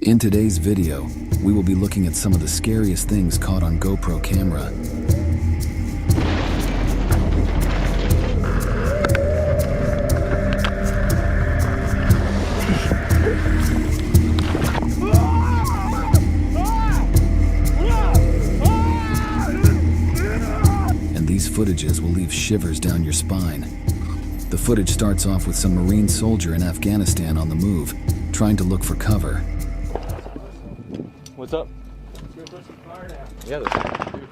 In today's video, we will be looking at some of the scariest things caught on GoPro camera. And these footages will leave shivers down your spine. The footage starts off with some Marine soldier in Afghanistan on the move, trying to look for cover. What's up? Let's go put some fire down. Yeah, that's dude.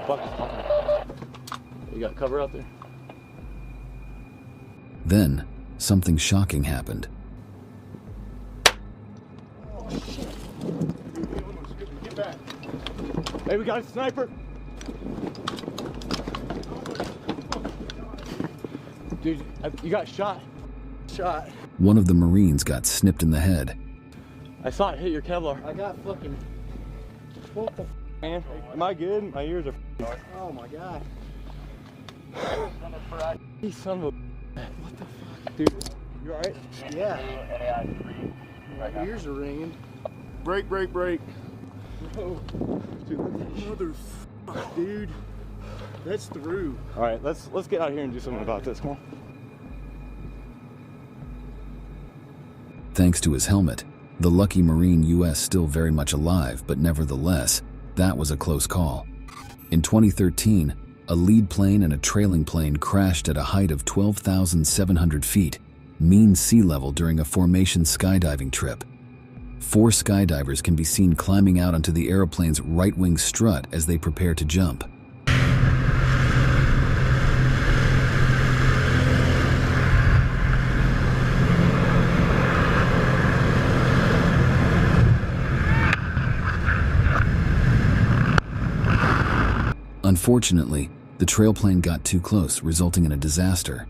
Fuck is talking. You got cover out there? Then, something shocking happened. Oh shit. Get back. Hey, we got a sniper! Dude, you got shot. Shot. One of the Marines got snipped in the head. I saw it hit your Kevlar. I got fucking. What the f, Man, am I good? My ears are oh my god. You son of a What the fuck? dude. You alright? Yeah. My ears are ringing. Break, break, break. Bro. Motherfucker, dude. That's through. Alright, let's get out here and do something about this. Come on. Thanks to his helmet, the lucky Marine US still very much alive, but nevertheless, that was a close call. In 2013, a lead plane and a trailing plane crashed at a height of 12,700 feet, mean sea level during a formation skydiving trip. 4 skydivers can be seen climbing out onto the aeroplane's right wing strut as they prepare to jump. Unfortunately, the trailplane got too close, resulting in a disaster.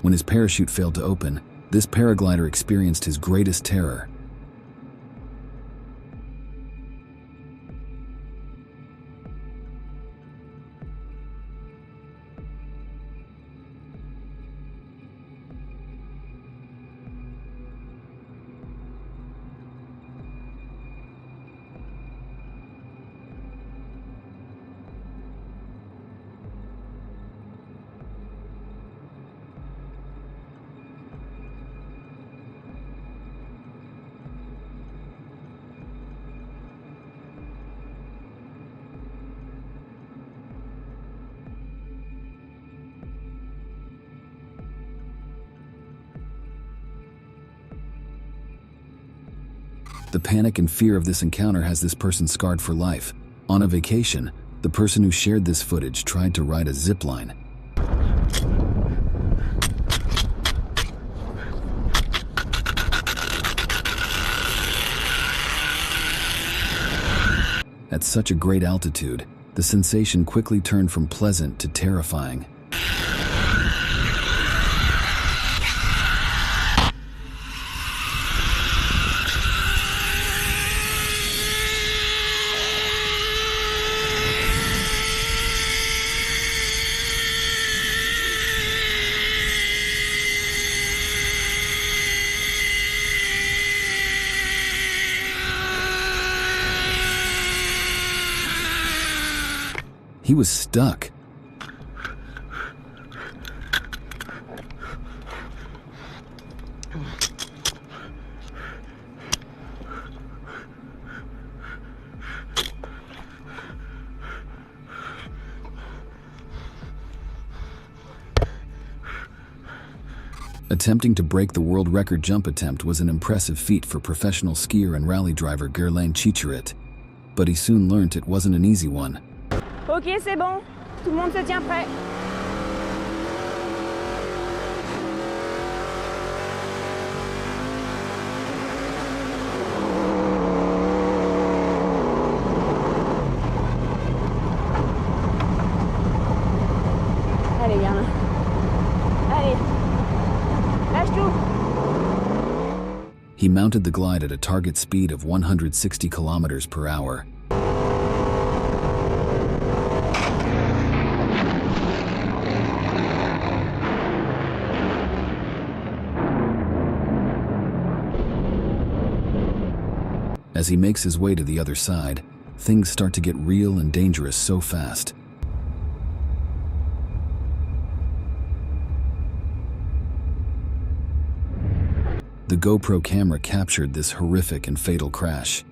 When his parachute failed to open, this paraglider experienced his greatest terror. The panic and fear of this encounter has this person scarred for life. On a vacation, the person who shared this footage tried to ride a zip line. At such a great altitude, the sensation quickly turned from pleasant to terrifying. He was stuck. Attempting to break the world record jump attempt was an impressive feat for professional skier and rally driver Gerlain Chicherit, but he soon learnt it wasn't an easy one. Ok, c'est bon. Tout le monde se tient prêt. He mounted the glide at a target speed of 160 kilometers per hour. As he makes his way to the other side, things start to get real and dangerous so fast. The GoPro camera captured this horrific and fatal crash.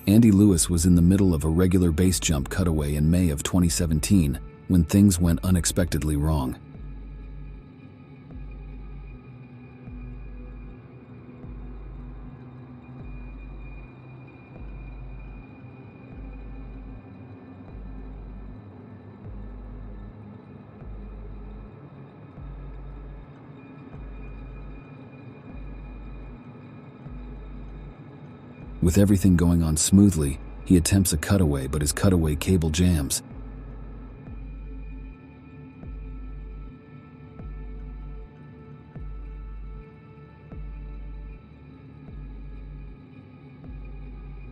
Andy Lewis was in the middle of a regular base jump cutaway in May of 2017 when things went unexpectedly wrong. With everything going on smoothly, he attempts a cutaway, but his cutaway cable jams.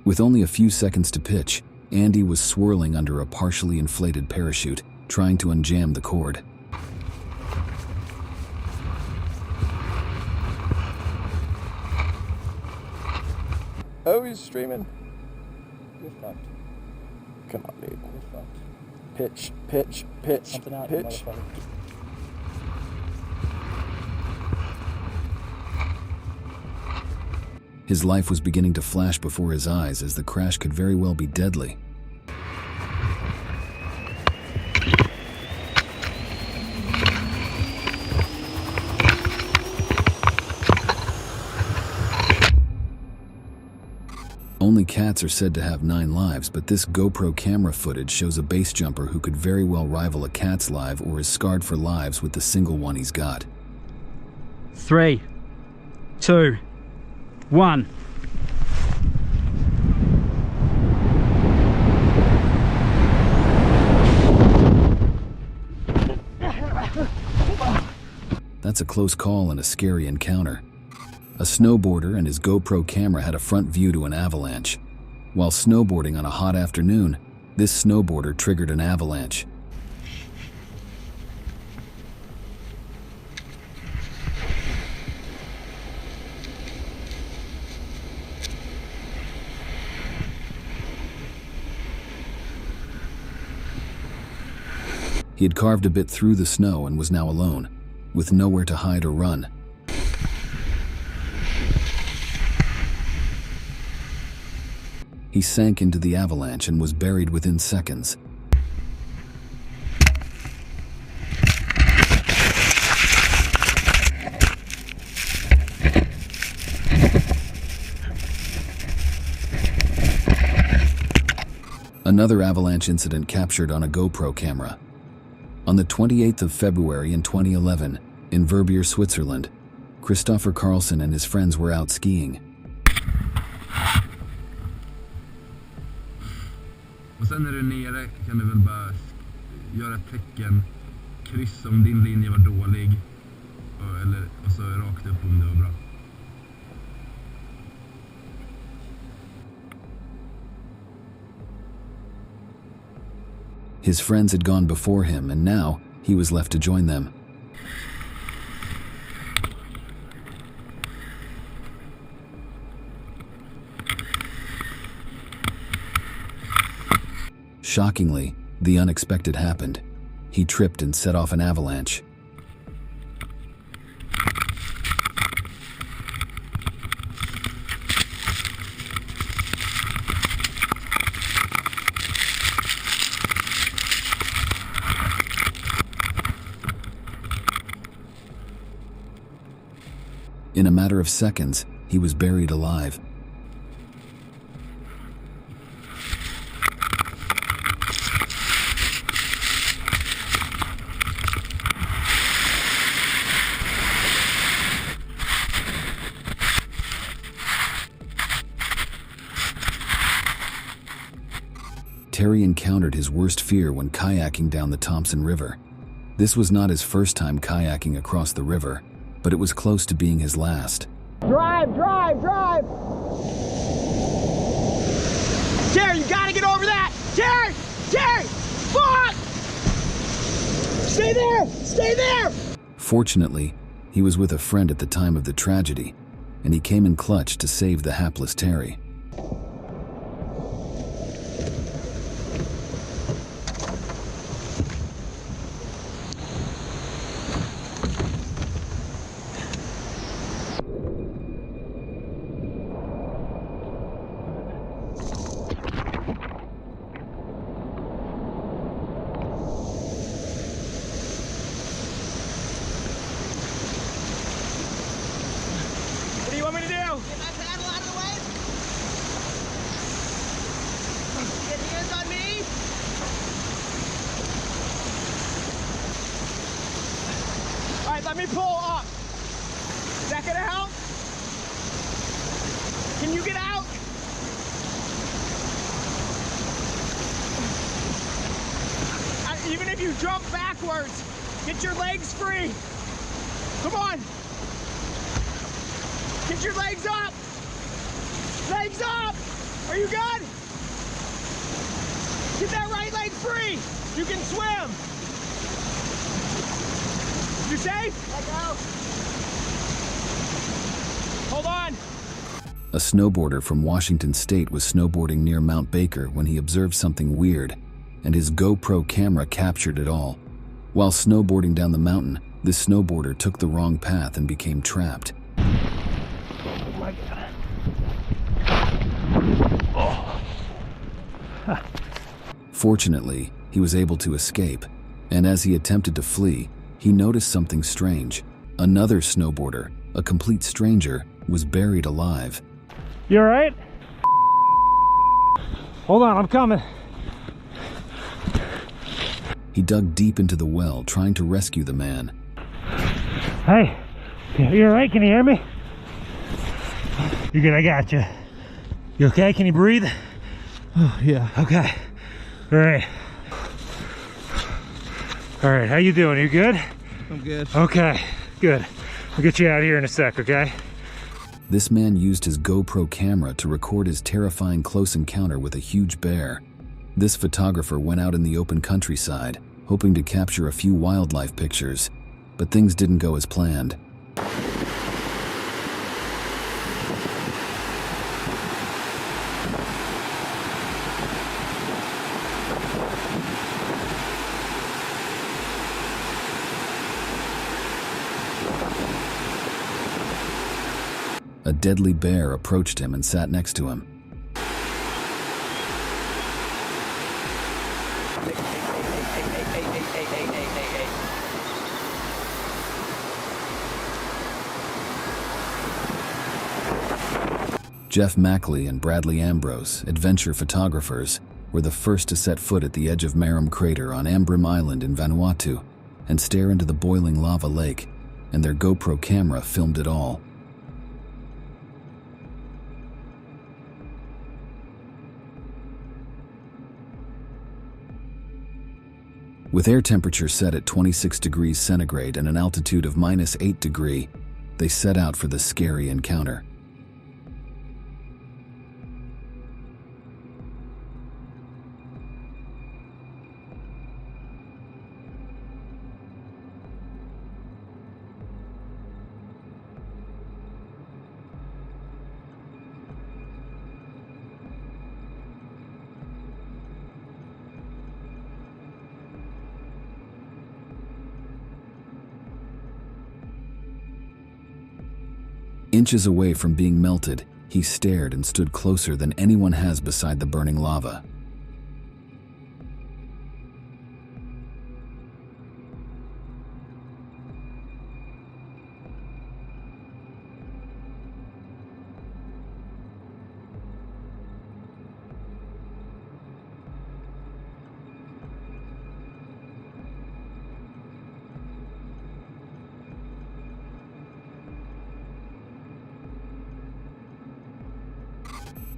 With only a few seconds to pitch, Andy was swirling under a partially inflated parachute, trying to unjam the cord. Oh, he's streaming. You're fucked. Come on, dude. You're fucked. Pitch, pitch, pitch, something out, pitch. His life was beginning to flash before his eyes as the crash could very well be deadly. Only cats are said to have 9 lives, but this GoPro camera footage shows a base jumper who could very well rival a cat's life or is scarred for lives with the single one he's got. 3, 2, 1. That's a close call and a scary encounter. A snowboarder and his GoPro camera had a front view to an avalanche. While snowboarding on a hot afternoon, this snowboarder triggered an avalanche. He had carved a bit through the snow and was now alone, with nowhere to hide or run. He sank into the avalanche and was buried within seconds. Another avalanche incident captured on a GoPro camera. On the 28th of February in 2011, in Verbier, Switzerland, Christopher Carlson and his friends were out skiing. Och sen när du är nere kan du väl bara göra ett tecken, kryssa om din linje var dålig, eller och så rakt upp om det var bra. His friends had gone before him, and now he was left to join them. Shockingly, the unexpected happened. He tripped and set off an avalanche. In a matter of seconds, he was buried alive. Terry encountered his worst fear when kayaking down the Thompson River. This was not his first time kayaking across the river, but it was close to being his last. Drive, drive, drive! Terry, you gotta get over that! Terry! Terry! Fuck! Stay there! Stay there! Fortunately, he was with a friend at the time of the tragedy, and he came in clutch to save the hapless Terry. What do you want me to do? Get my paddle out of the way. Get hands on me. All right, let me pull up. Is that gonna help? Can you get out? Even if you jump backwards, get your legs free. Come on. Get your legs up! Legs up! Are you good? Get that right leg free! You can swim! You safe? Let go! Hold on! A snowboarder from Washington State was snowboarding near Mount Baker when he observed something weird, and his GoPro camera captured it all. While snowboarding down the mountain, this snowboarder took the wrong path and became trapped. Fortunately, he was able to escape, and as he attempted to flee, he noticed something strange. Another snowboarder, a complete stranger, was buried alive. You all right? Hold on, I'm coming. He dug deep into the well, trying to rescue the man. Hey, you all right? Can you hear me? You're good, I got you. You okay? Can you breathe? Oh, yeah. Okay. All right. All right, how you doing? You good? I'm good. Okay, good. I'll get you out of here in a sec, okay? This man used his GoPro camera to record his terrifying close encounter with a huge bear. This photographer went out in the open countryside, hoping to capture a few wildlife pictures, but things didn't go as planned. A deadly bear approached him and sat next to him. Jeff Mackley and Bradley Ambrose, adventure photographers, were the first to set foot at the edge of Maram Crater on Ambrim Island in Vanuatu and stare into the boiling lava lake, and their GoPro camera filmed it all. With air temperature set at 26 degrees centigrade and an altitude of -8 degrees, they set out for the scary encounter. Inches away from being melted, he stared and stood closer than anyone has beside the burning lava.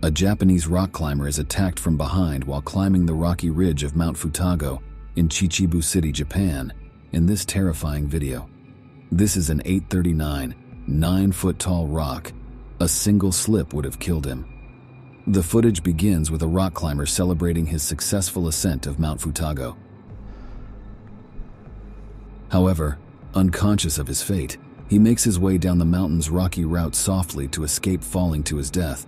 A Japanese rock climber is attacked from behind while climbing the rocky ridge of Mount Futago in Chichibu City, Japan, in this terrifying video. This is an 839, 9-foot-tall rock. A single slip would have killed him. The footage begins with a rock climber celebrating his successful ascent of Mount Futago. However, unconscious of his fate, he makes his way down the mountain's rocky route softly to escape falling to his death.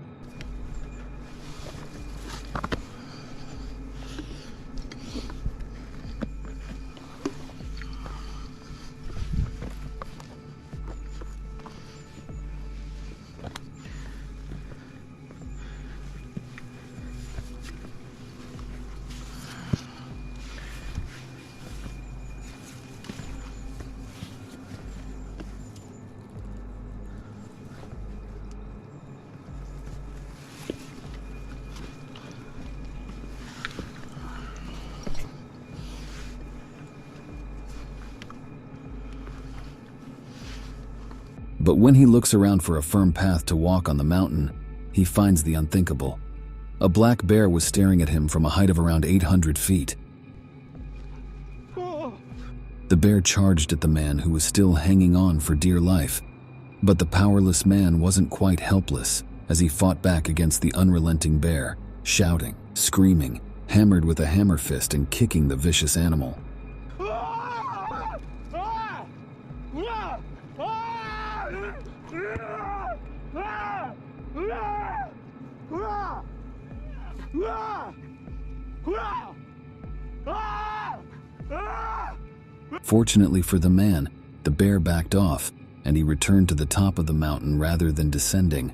But when he looks around for a firm path to walk on the mountain, he finds the unthinkable. A black bear was staring at him from a height of around 800 feet. The bear charged at the man who was still hanging on for dear life. But the powerless man wasn't quite helpless as he fought back against the unrelenting bear, shouting, screaming, hammered with a hammer fist and kicking the vicious animal. Fortunately for the man, the bear backed off, and he returned to the top of the mountain rather than descending.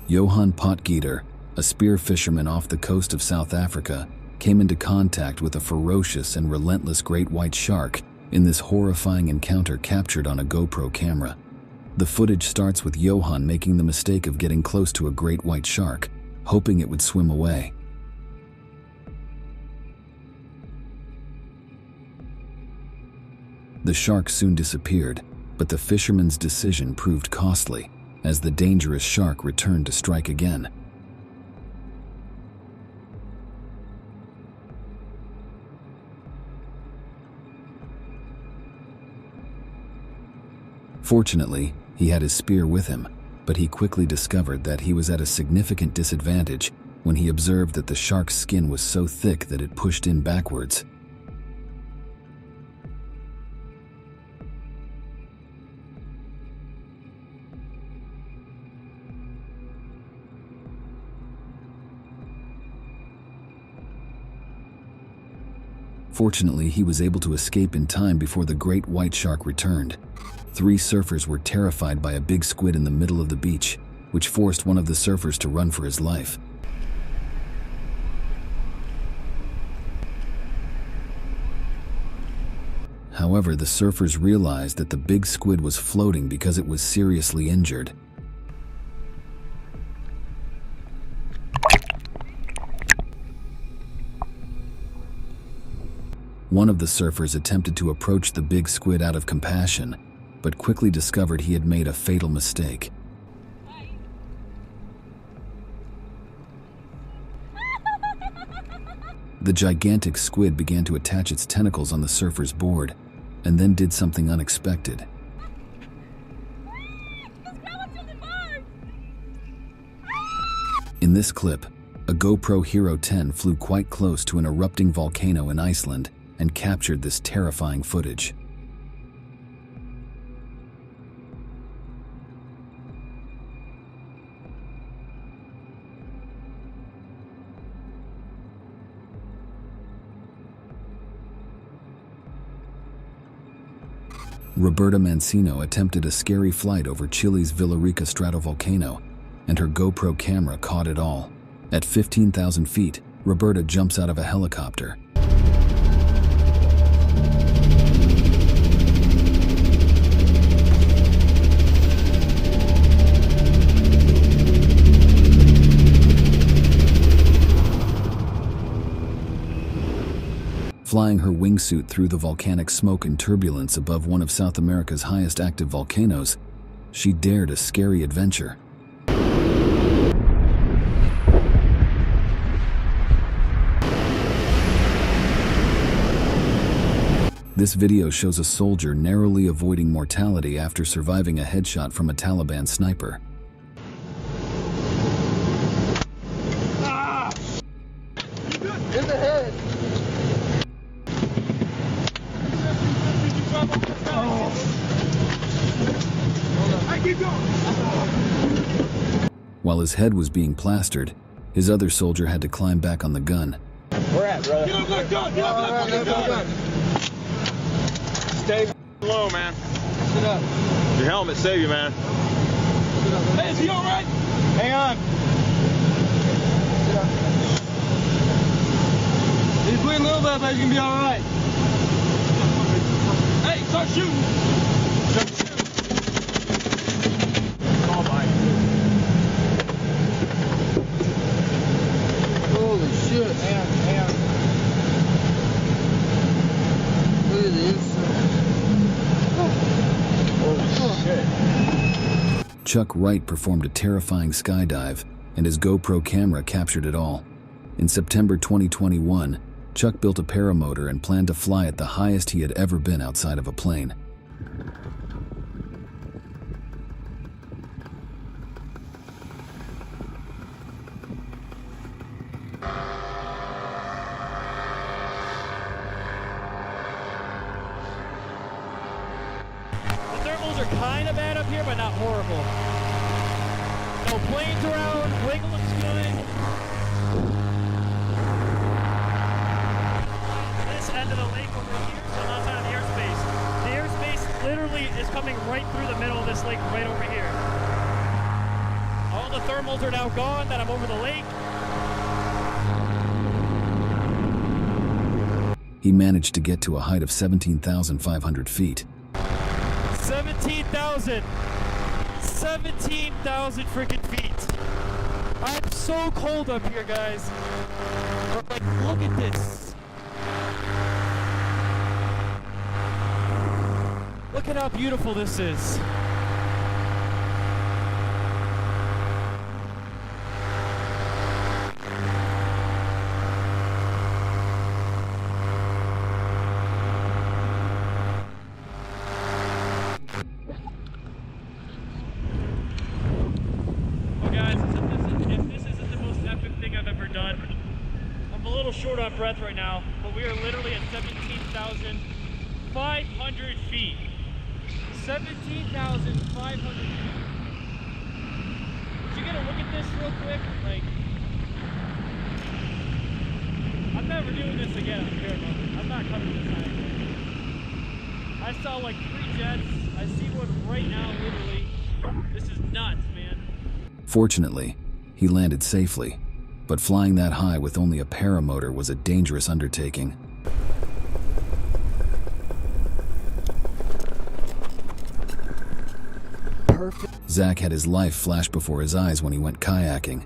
Johan Potgieter, a spear fisherman off the coast of South Africa, came into contact with a ferocious and relentless great white shark in this horrifying encounter captured on a GoPro camera. The footage starts with Johan making the mistake of getting close to a great white shark, hoping it would swim away. The shark soon disappeared, but the fisherman's decision proved costly, as the dangerous shark returned to strike again. Fortunately, he had his spear with him, but he quickly discovered that he was at a significant disadvantage when he observed that the shark's skin was so thick that it pushed in backwards. Fortunately, he was able to escape in time before the great white shark returned. 3 surfers were terrified by a big squid in the middle of the beach, which forced one of the surfers to run for his life. However, the surfers realized that the big squid was floating because it was seriously injured. One of the surfers attempted to approach the big squid out of compassion, but quickly discovered he had made a fatal mistake. The gigantic squid began to attach its tentacles on the surfer's board, and then did something unexpected. In this clip, a GoPro Hero 10 flew quite close to an erupting volcano in Iceland and captured this terrifying footage. Roberta Mancino attempted a scary flight over Chile's Villarrica stratovolcano, and her GoPro camera caught it all. At 15,000 feet, Roberta jumps out of a helicopter. Flying her wingsuit through the volcanic smoke and turbulence above one of South America's highest active volcanoes, she dared a scary adventure. This video shows a soldier narrowly avoiding mortality after surviving a headshot from a Taliban sniper. In the head. While his head was being plastered, his other soldier had to climb back on the gun. Where at, brother? Get up, let go, get up, let go. Stay low, man. Sit up. Your helmet save you, man. Hey, is he all right? Hang on. Sit up. He's bleeding a little bit, but he's gonna be all right. Hey, start shooting. Start shooting. Oh my. Holy shit, man. Look at the inside. Holy shit. Chuck Wright performed a terrifying skydive, and his GoPro camera captured it all. In September 2021, Chuck built a paramotor and planned to fly at the highest he had ever been outside of a plane. The thermals are kind of bad up here, but not horrible. No planes around, wiggle looks good. This end of the lake over here, so I'm outside of the airspace. The airspace literally is coming right through the middle of this lake, right over here. All the thermals are now gone that I'm over the lake. He managed to get to a height of 17,500 feet. 17,000 freaking feet. I'm so cold up here, guys. But like, look at this. Look at how beautiful this is. Short on breath right now, but we are literally at 17,500 feet. 17,500 feet. Did you get a look at this real quick? Like, I'm never doing this again on the paramotor. I'm not coming this high again. I saw like 3 jets. I see one right now, literally. This is nuts, man. Fortunately, he landed safely. But flying that high with only a paramotor was a dangerous undertaking. Perfect. Zach had his life flash before his eyes when he went kayaking.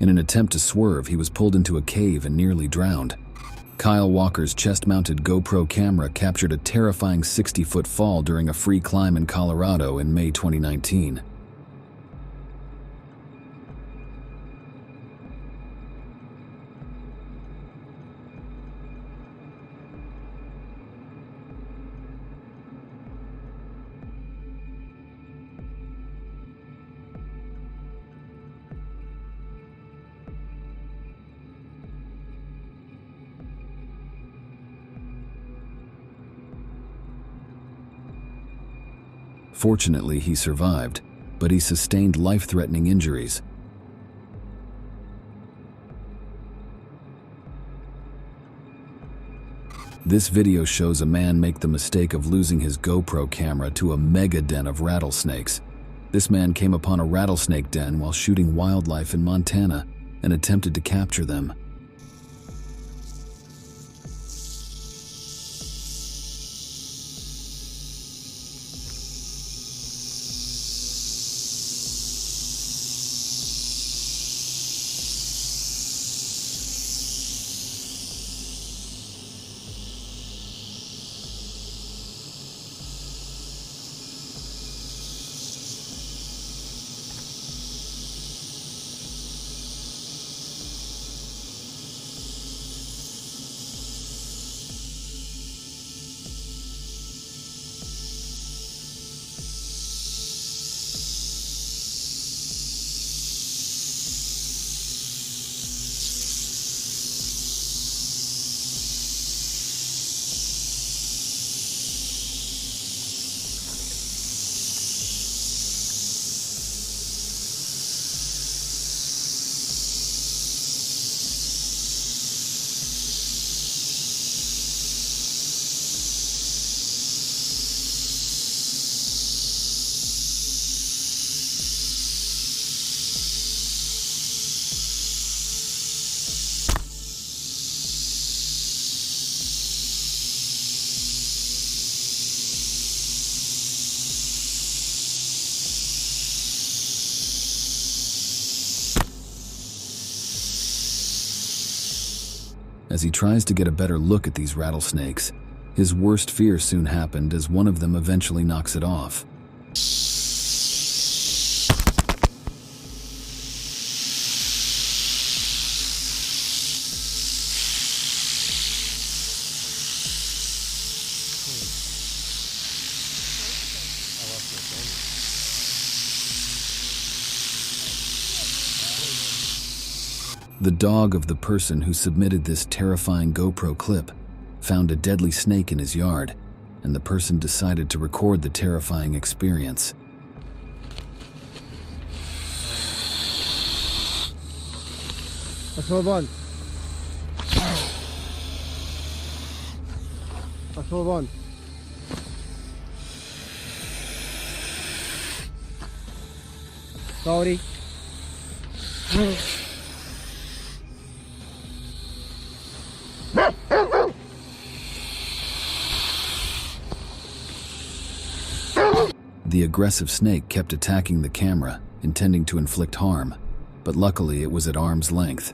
In an attempt to swerve, he was pulled into a cave and nearly drowned. Kyle Walker's chest-mounted GoPro camera captured a terrifying 60-foot fall during a free climb in Colorado in May 2019. Fortunately, he survived, but he sustained life-threatening injuries. This video shows a man make the mistake of losing his GoPro camera to a mega den of rattlesnakes. This man came upon a rattlesnake den while shooting wildlife in Montana and attempted to capture them. As he tries to get a better look at these rattlesnakes, his worst fear soon happened as one of them eventually knocks it off. The dog of the person who submitted this terrifying GoPro clip found a deadly snake in his yard, and the person decided to record the terrifying experience. Let's move on. Let's move on. Sorry. The aggressive snake kept attacking the camera, intending to inflict harm, but luckily it was at arm's length.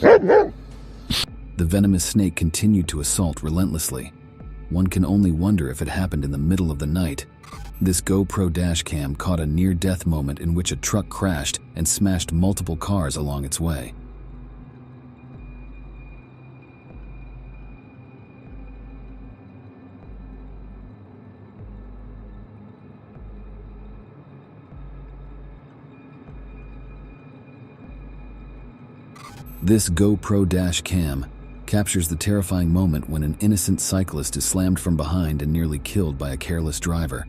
The venomous snake continued to assault relentlessly. One can only wonder if it happened in the middle of the night. This GoPro dashcam caught a near-death moment in which a truck crashed and smashed multiple cars along its way. This GoPro dashcam captures the terrifying moment when an innocent cyclist is slammed from behind and nearly killed by a careless driver.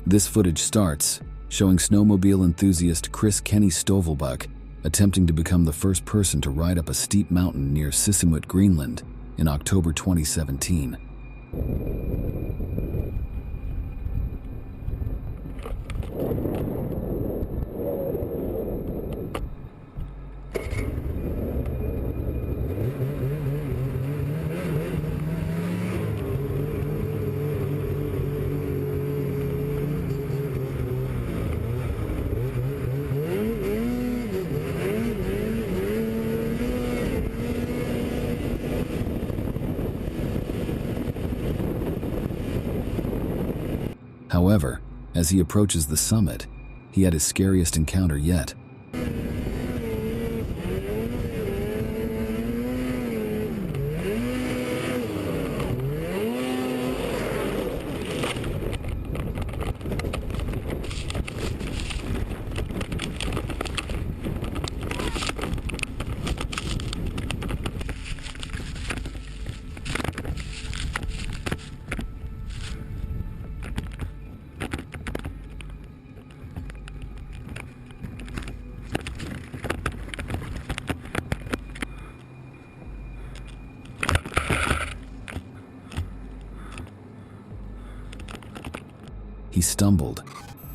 This footage starts showing snowmobile enthusiast Chris Kenny Stovelbuck attempting to become the first person to ride up a steep mountain near Sisimiut, Greenland in October 2017. However, as he approaches the summit, he had his scariest encounter yet. he stumbled.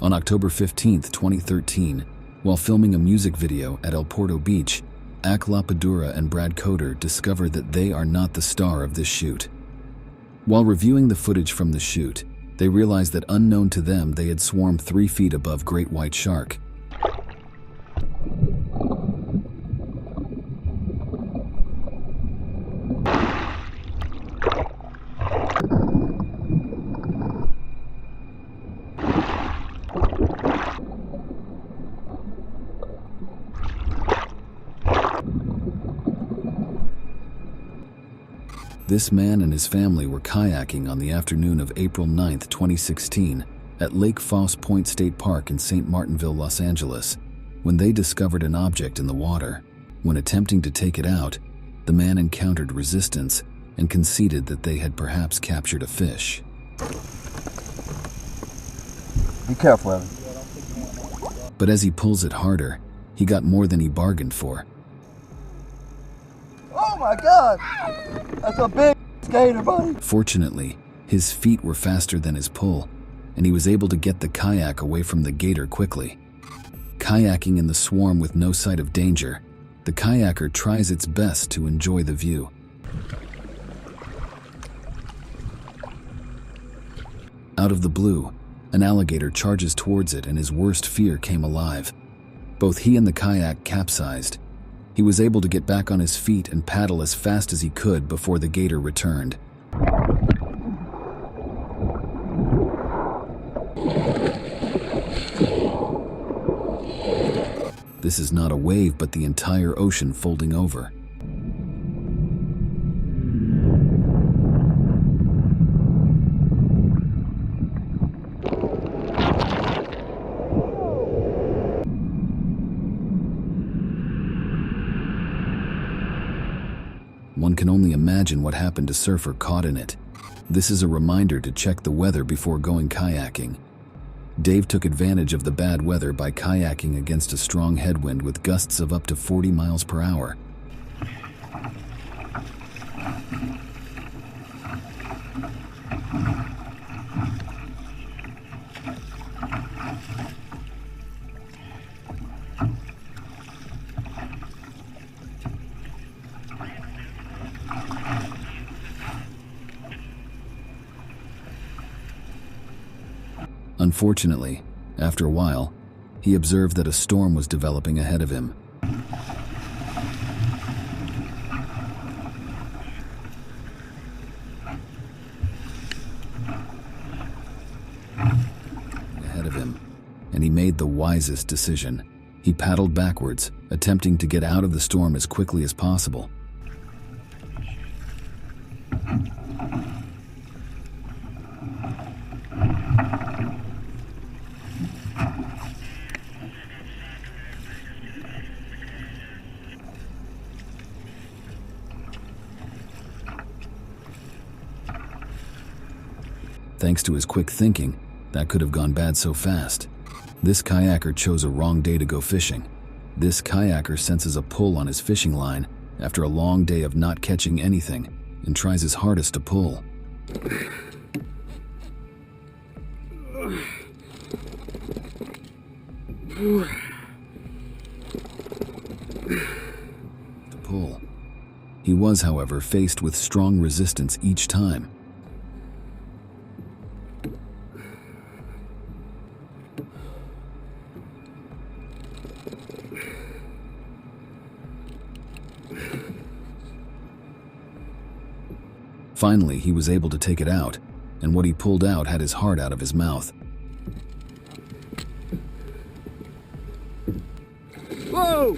On October 15, 2013, while filming a music video at El Porto Beach, Ak Lapadura and Brad Coder discovered that they are not the star of this shoot. While reviewing the footage from the shoot, they realized that unknown to them they had swarmed 3 feet above great white shark. This man and his family were kayaking on the afternoon of April 9, 2016, at Lake Foss Point State Park in St. Martinville, Los Angeles, when they discovered an object in the water. When attempting to take it out, the man encountered resistance and conceded that they had perhaps captured a fish. Be careful, Evan. But as he pulls it harder, he got more than he bargained for. Oh my God! That's a big gator, buddy. Fortunately, his feet were faster than his pull, and he was able to get the kayak away from the gator quickly. Kayaking in the swarm with no sight of danger, the kayaker tries its best to enjoy the view. Out of the blue, an alligator charges towards it and his worst fear came alive. Both he and the kayak capsized. He was able to get back on his feet and paddle as fast as he could before the gator returned. This is not a wave, but the entire ocean folding over. One can only imagine what happened to surfer caught in it. This is a reminder to check the weather before going kayaking. Dave took advantage of the bad weather by kayaking against a strong headwind with gusts of up to 40 miles per hour. Unfortunately, after a while, he observed that a storm was developing ahead of him. And he made the wisest decision. He paddled backwards, attempting to get out of the storm as quickly as possible. Thanks to his quick thinking, that could have gone bad so fast. This kayaker chose a wrong day to go fishing. This kayaker senses a pull on his fishing line after a long day of not catching anything and tries his hardest to pull. He was, however, faced with strong resistance each time. Finally, he was able to take it out, and what he pulled out had his heart out of his mouth. Whoa!